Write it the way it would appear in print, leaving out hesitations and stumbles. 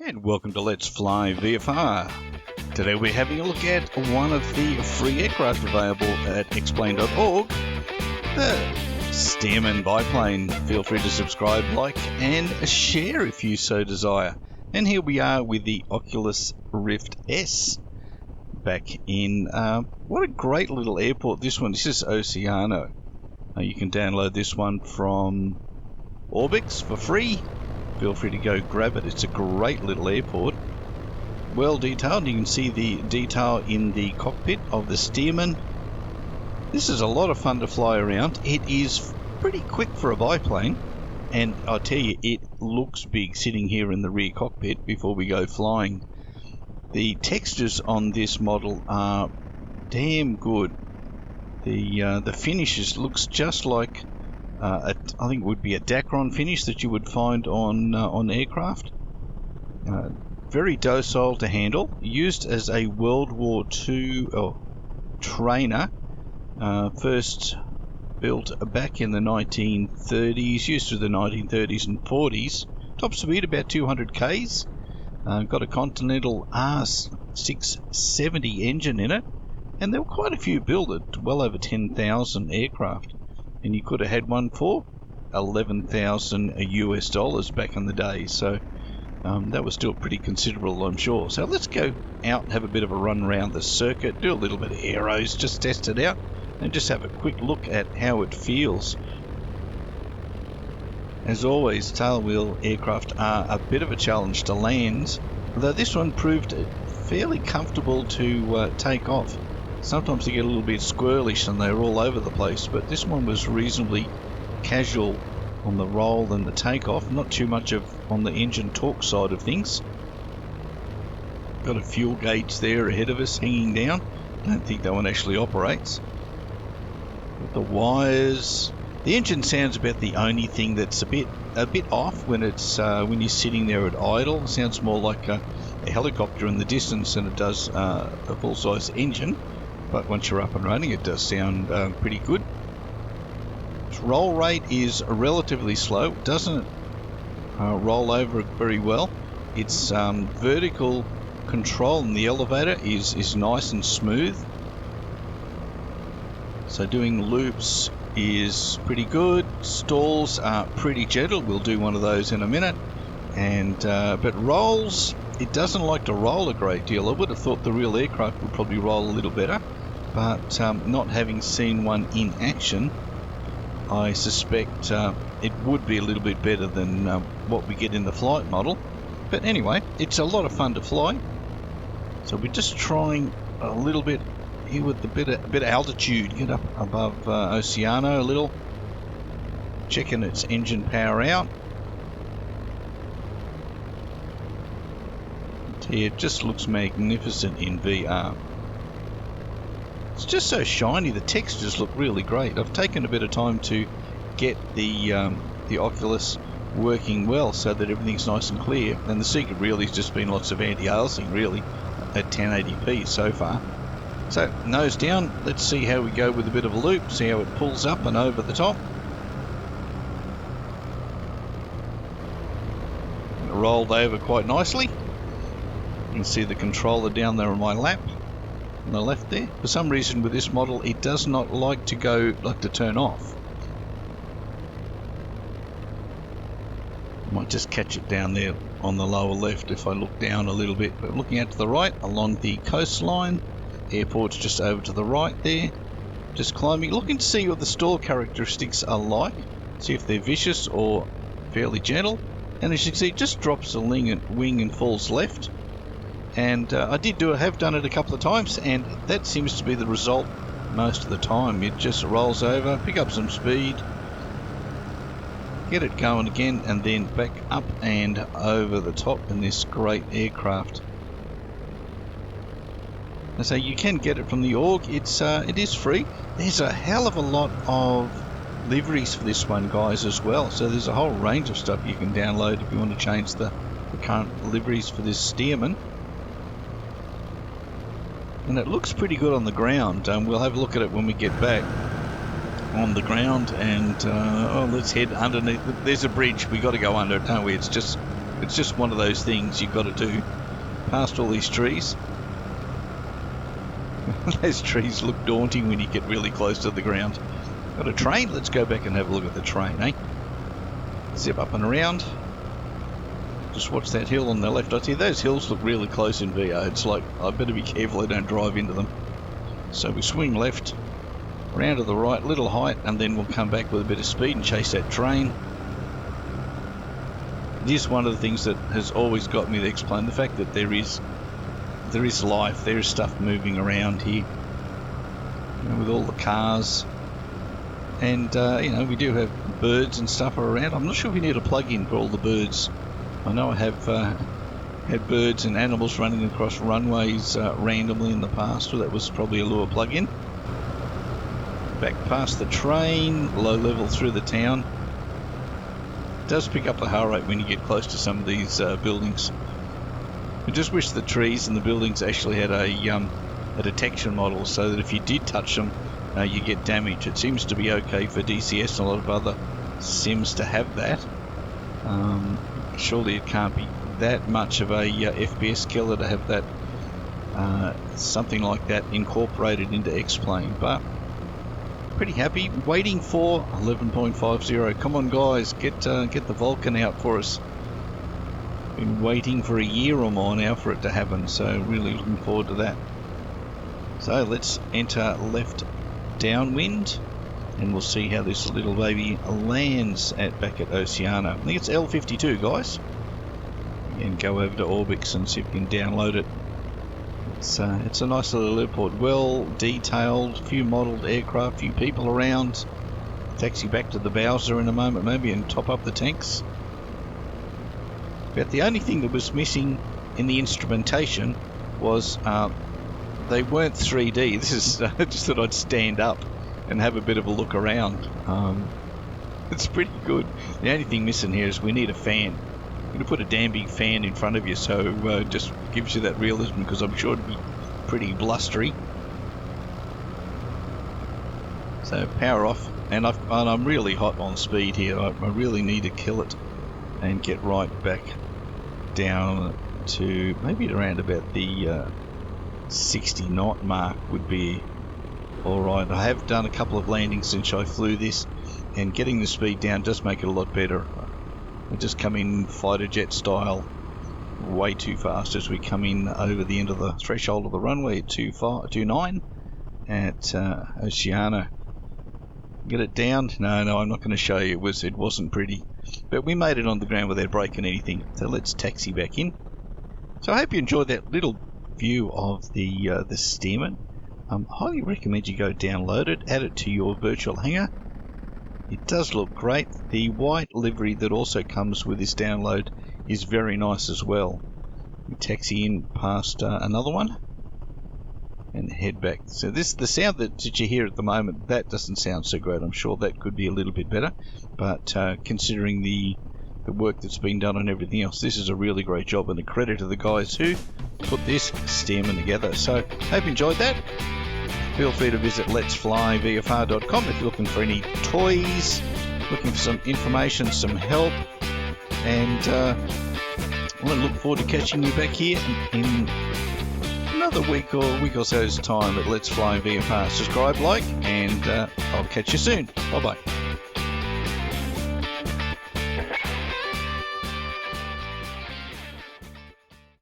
And welcome to Let's Fly VFR. Today we're having a look at one of the free aircraft available at explain.org, the Stearman biplane. Feel free to subscribe, like and share if you so desire. And here we are with the Oculus Rift S back in, what a great little airport this one. This is Oceano. You can download this one from Orbix for free. Feel free to go grab it. It's a great little airport. Well detailed. You can see the detail in the cockpit of the Stearman. This is a lot of fun to fly around. It is pretty quick for a biplane. And I'll tell you, it looks big sitting here in the rear cockpit before we go flying. The textures on this model are damn good. The finishes looks just like I think it would be a Dacron finish that you would find on aircraft. Very docile to handle. Used as a World War II trainer. First built back in the 1930s. Used through the 1930s and 40s. Top speed about 200 k's. Got a Continental R670 engine in it. And there were quite a few built at well over 10,000 aircraft. And you could have had one for $11,000 back in the day. So that was still pretty considerable, I'm sure. So let's go out and have a bit of a run around the circuit, do a little bit of aeros, just test it out, and just have a quick look at how it feels. As always, tailwheel aircraft are a bit of a challenge to land, although this one proved fairly comfortable to take off. Sometimes they get a little bit squirrelish and they're all over the place, but this one was reasonably casual on the roll and the takeoff, not too much on the engine torque side of things. Got a fuel gauge there ahead of us hanging down. Don't think that one actually operates. Got the wires. The engine sounds about the only thing that's a bit off when it's when you're sitting there at idle. It sounds more like a helicopter in the distance than it does a full-size engine. But once you're up and running, it does sound pretty good. Its roll rate is relatively slow. It doesn't roll over very well. Its vertical control in the elevator is nice and smooth. So doing loops is pretty good. Stalls are pretty gentle. We'll do one of those in a minute. And but rolls, it doesn't like to roll a great deal. I would have thought the real aircraft would probably roll a little better. But not having seen one in action, I suspect it would be a little bit better than what we get in the flight model. But anyway, it's a lot of fun to fly. So we're just trying a little bit here with a bit of altitude. Get up above Oceano a little. Checking its engine power out. It just looks magnificent in VR. It's just so shiny. The textures look really great. I've taken a bit of time to get the Oculus working well so that everything's nice and clear. And the secret really has just been lots of anti-aliasing really at 1080p so far. So nose down. Let's see how we go with a bit of a loop. See how it pulls up and over the top. It rolled over quite nicely. You can see the controller down there on my lap. On the left there. For some reason with this model it does not like to turn off. Might just catch it down there on the lower left if I look down a little bit. But looking out to the right along the coastline, airport's just over to the right there. Just climbing, looking to see what the stall characteristics are like. See if they're vicious or fairly gentle. And as you can see, it just drops the wing and falls left. And I have done it a couple of times, and that seems to be the result most of the time. It just rolls over, pick up some speed, get it going again, and then back up and over the top in this great aircraft. And so you can get it from the org. It is free. There's a hell of a lot of liveries for this one, guys, as well. So there's a whole range of stuff you can download if you want to change the current liveries for this Stearman. And it looks pretty good on the ground. We'll have a look at it when we get back on the ground. And let's head underneath. There's a bridge. We got to go under it, don't we? It's just It's just one of those things you've got to do. Past all these trees. Those trees look daunting when you get really close to the ground. Got a train? Let's go back and have a look at the train, eh? Zip up and around. Just watch that hill on the left. I see those hills look really close in VR. It's like, I better be careful I don't drive into them. So we swing left, around to the right, little height, and then we'll come back with a bit of speed and chase that train. It is one of the things that has always got me to explain the fact that there is life, there is stuff moving around here, you know, with all the cars, and you know, we do have birds and stuff around. I'm not sure if you need a plug-in for all the birds. I know I have had birds and animals running across runways randomly in the past, so that was probably a lure plug-in. Back past the train, low level through the town. It does pick up the heart rate when you get close to some of these buildings. I just wish the trees and the buildings actually had a detection model, so that if you did touch them, you get damage. It seems to be okay for DCS and a lot of other sims to have that. Surely it can't be that much of a FPS killer to have that something like that incorporated into X-Plane, but pretty happy. Waiting for 11.50. Come on, guys, get the Vulcan out for us. Been waiting for a year or more now for it to happen, so really looking forward to that. So let's enter left downwind, and we'll see how this little baby lands back at Oceana. I think it's L52, guys. And go over to Orbix and see if we can download it. It's a nice little airport, well detailed, few modelled aircraft, few people around. Taxi back to the Bowser in a moment maybe and top up the tanks. But the only thing that was missing in the instrumentation was they weren't 3D. This is I just thought I'd stand up and have a bit of a look around. It's pretty good. The only thing missing here is we need a fan. You're going to put a damn big fan in front of you, so just gives you that realism, because I'm sure it'd be pretty blustery. So power off, and I'm really hot on speed here. I really need to kill it and get right back down to maybe around about the 60 knot mark would be alright. I have done a couple of landings since I flew this, and getting the speed down does make it a lot better. I just come in fighter jet style way too fast as we come in over the end of the threshold of the runway at 29 at Oceana. Get it down? No, I'm not going to show you. It wasn't pretty, but we made it on the ground without breaking anything. So let's taxi back in. So I hope you enjoyed that little view of the Stearman. Highly recommend you go download it, add it to your virtual hangar. It does look great. The white livery that also comes with this download is very nice as well. We taxi in past another one and head back. So the sound that you hear at the moment, that doesn't sound so great. I'm sure that could be a little bit better, but considering the work that's been done on everything else, this is a really great job, and a credit to the guys who put this Stearman together. So hope you enjoyed that. Feel free to visit letsflyvfr.com if you're looking for any toys, looking for some information, some help, and I look forward to catching you back here in another week or so's time at Let's Fly VFR. Subscribe, like, and I'll catch you soon. Bye-bye.